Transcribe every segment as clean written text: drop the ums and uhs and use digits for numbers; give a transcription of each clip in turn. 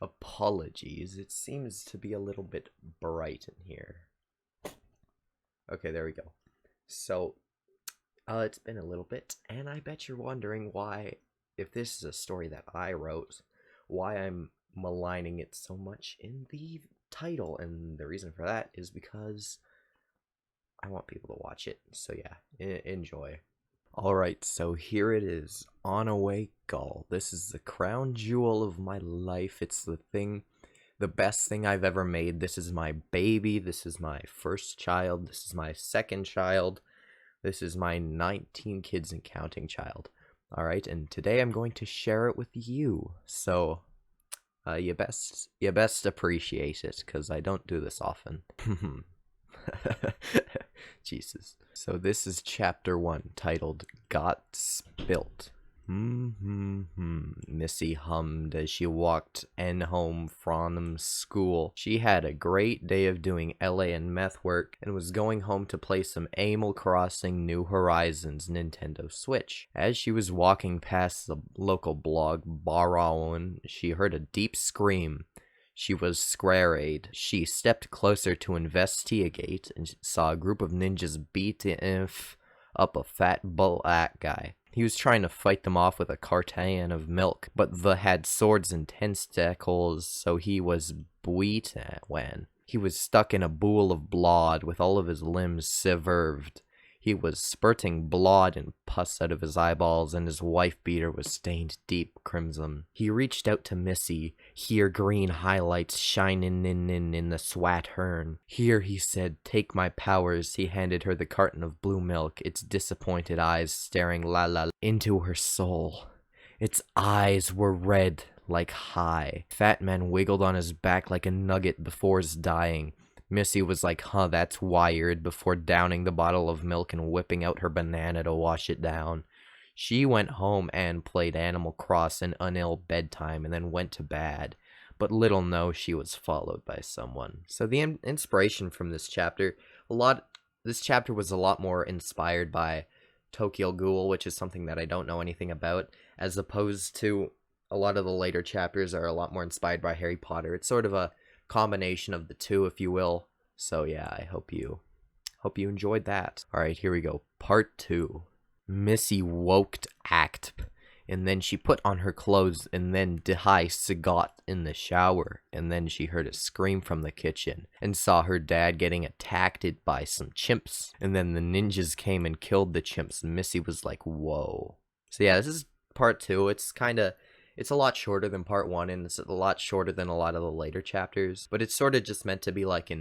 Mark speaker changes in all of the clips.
Speaker 1: Apologies, it seems to be a little bit bright in here. Okay, there we go. So, it's been a little bit, and I bet you're wondering why, if this is a story that I wrote, why I'm maligning it so much in the title, and the reason for that is because I want people to watch it. So yeah, enjoy. Alright, so here it is, Onoway Ghol. This is the crown jewel of my life. It's the best thing I've ever made. This is my baby. This is my first child. This is my second child. This is my 19 kids and counting child. Alright, and today I'm going to share it with you. So, you best appreciate it, because I don't do this often. Jesus. So this is chapter 1, titled Got Spilt. Missy hummed as she walked home from school. She had a great day of doing LA and meth work and was going home to play some Animal Crossing New Horizons Nintendo Switch. As she was walking past the local blog Barrowan, she heard a deep scream. She was square-eyed. She stepped closer to investigate and saw a group of ninjas beat up a fat black guy. He was trying to fight them off with a carton of milk, but they had swords and tentacles, so he was beaten when he was stuck in a pool of blood with all of his limbs severed. He was spurting blood and pus out of his eyeballs, and his wife beater was stained deep crimson. He reached out to Missy. Here green highlights shining in the swat hern. Here, he said, take my powers. He handed her the carton of blue milk, its disappointed eyes staring la into her soul. Its eyes were red like high. Fat man wiggled on his back like a nugget before his dying. Missy was like, huh, that's wired, before downing the bottle of milk and whipping out her banana to wash it down. She went home and played Animal Crossing until bedtime and then went to bed. But little know she was followed by someone. So the inspiration from this chapter, this chapter was a lot more inspired by Tokyo Ghoul, which is something that I don't know anything about, as opposed to a lot of the later chapters are a lot more inspired by Harry Potter. It's sort of a combination of the two, if you will. So yeah, I hope you enjoyed that. All right, here we go. Part 2. Missy woke act, and then she put on her clothes, and then Dehai got in the shower, and then she heard a scream from the kitchen and saw her dad getting attacked by some chimps, and then the ninjas came and killed the chimps. And Missy was like, whoa. So yeah, this is part 2. It's a lot shorter than part 1, and it's a lot shorter than a lot of the later chapters, but it's sort of just meant to be like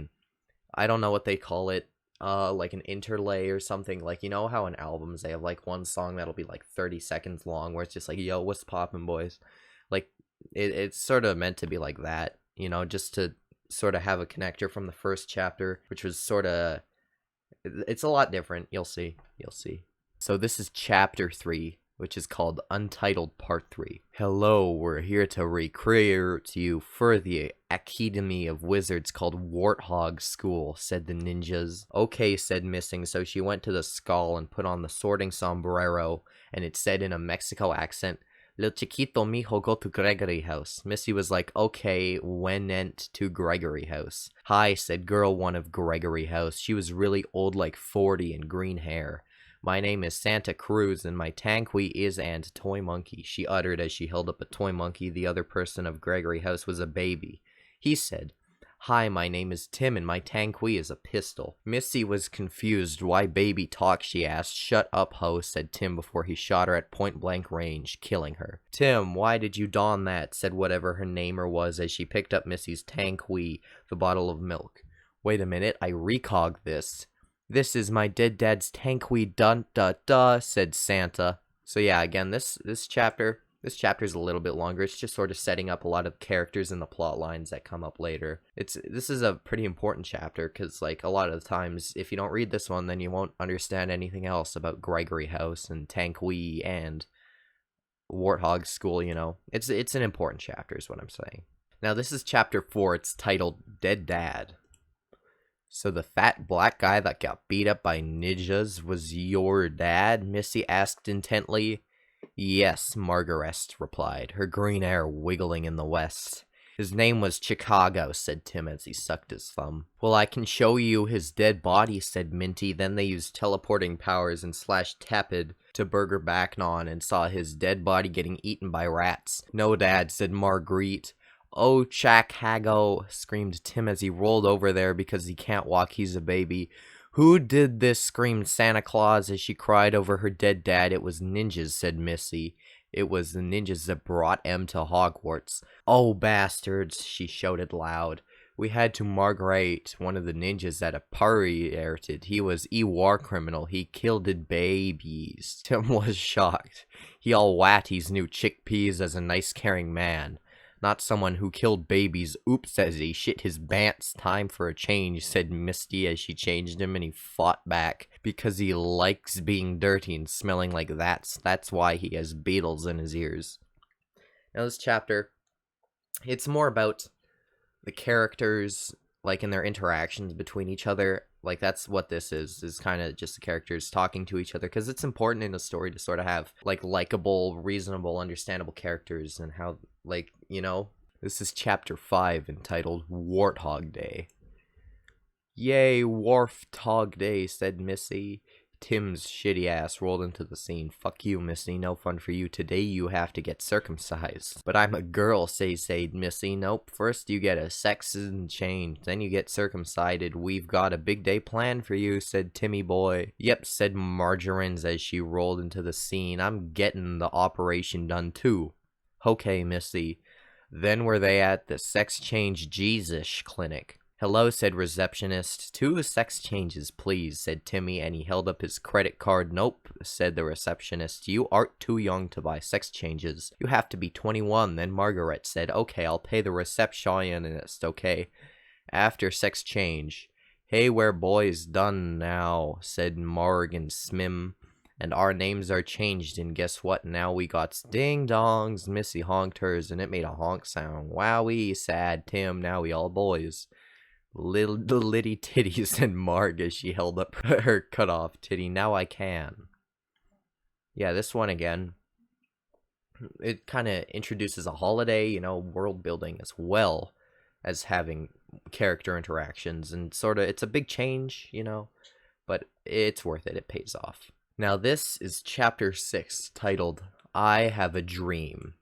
Speaker 1: I don't know what they call it, like an interlay or something. Like, you know how in albums they have like one song that'll be like 30 seconds long where it's just like, yo, what's poppin', boys? Like, it's sort of meant to be like that, you know, just to sort of have a connector from the first chapter, which was sort of, it's a lot different. You'll see. So this is chapter 3. Which is called Untitled Part 3. Hello, we're here to recruit you for the Academy of Wizards called Warthog School, said the ninjas. Okay, said Missing, so she went to the skull and put on the sorting sombrero, and it said in a Mexico accent, "Lil Chiquito mijo, go to Gregory house." Missy was like, okay, went to Gregory house. Hi, said girl 1 of Gregory house. She was really old, like 40, and green hair. My name is Santa Cruz, and my tanqui is and toy monkey, she uttered as she held up a toy monkey. The other person of Gregory house was a baby. He said, hi, my name is Tim, and my tanqui is a pistol. Missy was confused. Why baby talk, she asked. Shut up, ho, said Tim before he shot her at point-blank range, killing her. Tim, why did you don that, said whatever her namer was as she picked up Missy's tanqui, the bottle of milk. Wait a minute, I recog this. This is my dead dad's tanqui dun-da-da, said Santa. So yeah, again, this chapter's a little bit longer. It's just sort of setting up a lot of characters and the plot lines that come up later. This is a pretty important chapter, because like a lot of the times, if you don't read this one, then you won't understand anything else about Gregory House and tanqui and Warthog School, you know. It's an important chapter is what I'm saying. Now this is chapter 4. It's titled Dead Dad. So the fat black guy that got beat up by ninjas was your dad? Missy asked intently. Yes, Margaret replied, her green hair wiggling in the west. His name was Chicago, said Tim as he sucked his thumb. Well, I can show you his dead body, said Minty. Then they used teleporting powers and slashed Tepid to Burger Backnon and saw his dead body getting eaten by rats. No, Dad, said Marguerite. Oh, Chicago, screamed Tim as he rolled over there because he can't walk, he's a baby. Who did this? Screamed Santa Claus as she cried over her dead dad. It was ninjas, said Missy. It was the ninjas that brought Em to Hogwarts. Oh, bastards, she shouted loud. We had to Margaret, one of the ninjas that a pirated. He was a war criminal. He killed babies. Tim was shocked. He all Watties knew chickpeas as a nice caring man. Not someone who killed babies. Oops, as he shit his bants. Time for a change, said Misty as she changed him, and he fought back. Because he likes being dirty and smelling like that. That's why he has beetles in his ears. Now this chapter, it's more about the characters, like in their interactions between each other. Like that's what this is kind of just the characters talking to each other. Because it's important in a story to sort of have like likable, reasonable, understandable characters and how, like, you know, this is chapter 5 entitled Warthog Day. Yay, Warthog Day, said Missy. Tim's shitty ass rolled into the scene. Fuck you, Missy. No fun for you. Today you have to get circumcised. But I'm a girl, said Missy. Nope. First you get a sex and change. Then you get circumcised. We've got a big day planned for you, said Timmy boy. Yep, said Margarines as she rolled into the scene. I'm getting the operation done too. Okay, Missy. Then were they at the sex change Jesus clinic. Hello, said receptionist. 2 sex changes, please, said Timmy, and he held up his credit card. Nope, said the receptionist. You aren't too young to buy sex changes. You have to be 21. Then Margaret said, okay, I'll pay the receptionist, okay? After sex change. Hey, we're boys done now, said Morgan Smim. And our names are changed, and guess what? Now we got ding-dongs. Missy honked hers, and it made a honk sound. Wowee, sad Tim, now we all boys. Little litty titties, said Marg as she held up her cut-off titty. Now I can. Yeah, this one again, it kind of introduces a holiday, you know, world building as well as having character interactions, and sort of, it's a big change, you know, but it's worth it. It pays off. Now this is chapter 6, titled I Have a Dream.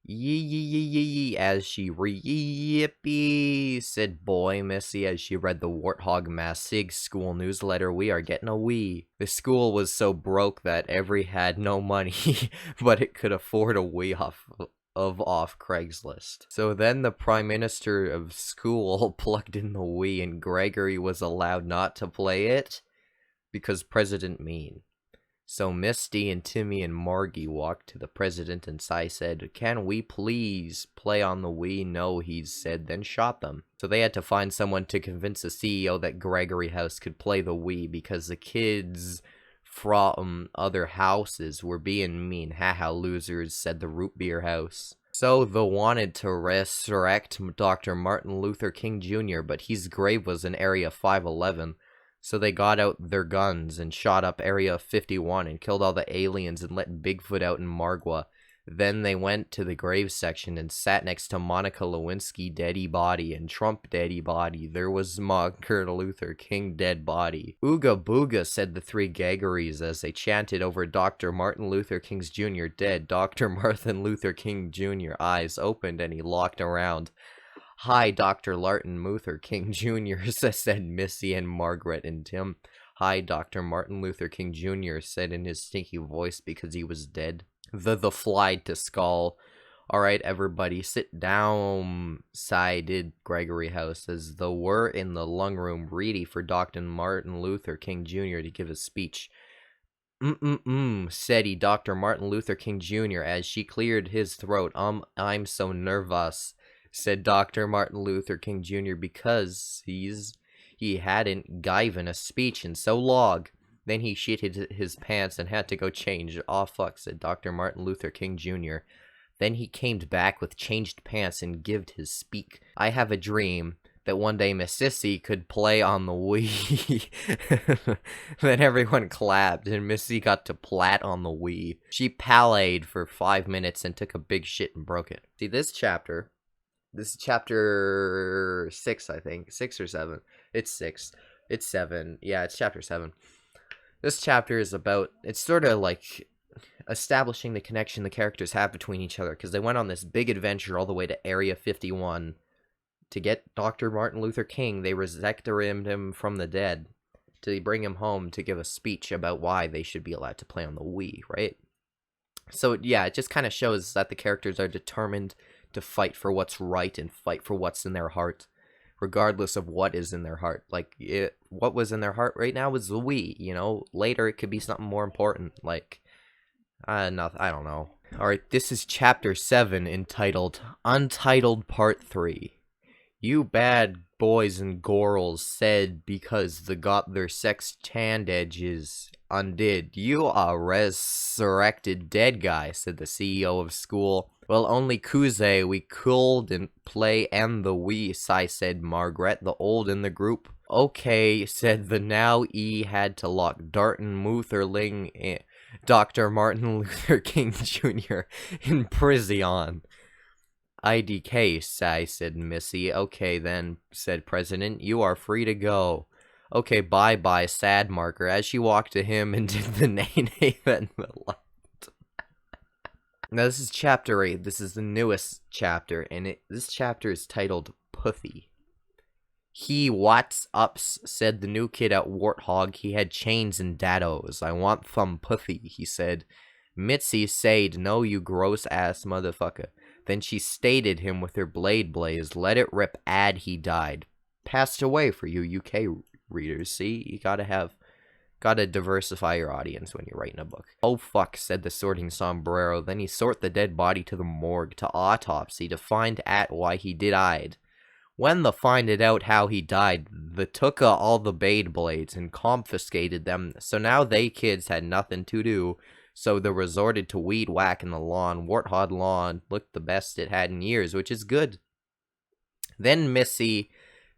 Speaker 1: Yee, as she yippee, said boy Missy as she read the Warthog Massig school newsletter. We are getting a wee. The school was so broke that every had no money, but it could afford a wee off Craigslist. So then the prime minister of school plugged in the wii, and Gregory was allowed not to play it because President mean. So Misty and Timmy and Margie walked to the president, and Cy said, can we please play on the Wii? No, he said, then shot them. So they had to find someone to convince the CEO that Gregory House could play the Wii, because the kids from other houses were being mean. Haha, losers, said the root beer house. So they wanted to resurrect Dr. Martin Luther King Jr., but his grave was in Area 511. So they got out their guns and shot up Area 51 and killed all the aliens and let Bigfoot out in Margwa. Then they went to the grave section and sat next to Monica Lewinsky deady body and Trump deady body. There was Martin Luther King dead body. Ooga booga, said the 3 gaggeries as they chanted over Dr. Martin Luther King's Jr. dead. Dr. Martin Luther King Jr. eyes opened and he looked around. Hi, Dr. Martin Luther King Jr., said Missy and Margaret and Tim. Hi, Dr. Martin Luther King Jr., said in his stinky voice because he was dead. The flied to skull. All right, everybody, sit down, sighed Gregory House as though we're in the lung room ready for Dr. Martin Luther King Jr. to give a speech. Said he, Dr. Martin Luther King Jr. as she cleared his throat. I'm so nervous, said Dr. Martin Luther King Jr. because he hadn't given a speech in so long. Then he shitted his pants and had to go change. Aw fuck, said Dr. Martin Luther King Jr. Then he came back with changed pants and gived his speak. I have a dream that one day Miss Sissy could play on the Wii. Then everyone clapped and Missy got to plat on the Wii. She pallied for 5 minutes and took a big shit and broke it. See, this chapter This is chapter 6, I think. 6 or 7. It's 6. It's 7. Yeah, it's chapter 7. This chapter is about, it's sort of like establishing the connection the characters have between each other, because they went on this big adventure all the way to Area 51 to get Dr. Martin Luther King. They resurrected him from the dead to bring him home to give a speech about why they should be allowed to play on the Wii, right? So yeah, it just kind of shows that the characters are determined to fight for what's right and fight for what's in their heart, regardless of what is in their heart. Like, what was in their heart right now was the Wii, you know? Later, it could be something more important, like, I don't know. Alright, this is chapter 7, entitled Untitled Part 3. You bad boys and girls said because they got their sex chandages undid. You are resurrected dead guy, said the CEO of school. Well, only Kuze we couldn't play and the Wii, sigh, said Margaret, the old in the group. Okay, said the now had to lock Darton Mutherling in. Dr. Martin Luther King Jr. in prison. IDK, sigh, said Missy. Okay then, said President, you are free to go. Okay, bye-bye, sad marker, as she walked to him and did the nay-nay then the left. Now this is chapter 8, this is the newest chapter, and this chapter is titled Puffy. He what's ups, said the new kid at Warthog. He had chains and dados. I want some puffy, he said. Mitzi said, no, you gross ass motherfucker. Then she stated him with her blade blaze. Let it rip, ad he died. Passed away for you UK readers. See, you gotta diversify your audience when you're writing a book. Oh fuck, said the sorting sombrero. Then he sort the dead body to the morgue, to autopsy, to find at why he died. When the finded out how he died, they took all the blade blades and confiscated them, so now they kids had nothing to do, so they resorted to weed whack in the lawn. Warthog lawn looked the best it had in years, which is good. Then Missy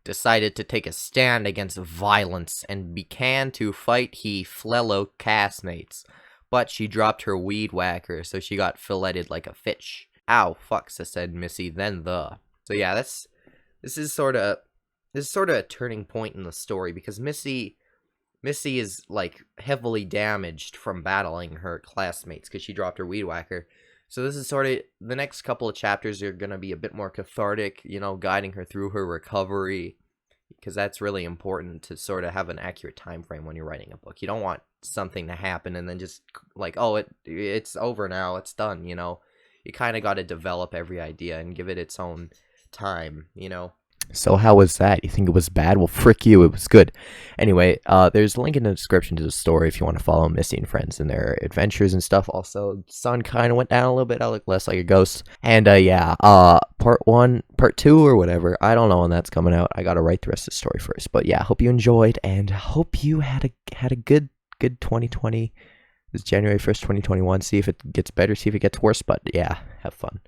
Speaker 1: decided to take a stand against violence and began to fight he fellow castmates, but she dropped her weed whacker, so she got filleted like a fish. Ow, fuck, said Missy, then the. So yeah, This is sort of a turning point in the story, because Missy is like heavily damaged from battling her classmates because she dropped her weed whacker. So this is sort of, the next couple of chapters are going to be a bit more cathartic, you know, guiding her through her recovery, because that's really important to sort of have an accurate time frame when you're writing a book. You don't want something to happen and then just like, oh, it's over now, it's done, you know. You kind of got to develop every idea and give it its own time, you know. So how was that? You think it was bad? Well, frick you, it was good. Anyway, there's a link in the description to the story if you want to follow Missy and friends and their adventures and stuff. Also, the sun kind of went down a little bit. I look less like a ghost. And yeah, part 1, part 2, or whatever. I don't know when that's coming out. I gotta write the rest of the story first. But yeah, hope you enjoyed, and hope you had a good 2020. It's January 1st, 2021. See if it gets better, see if it gets worse. But yeah, have fun.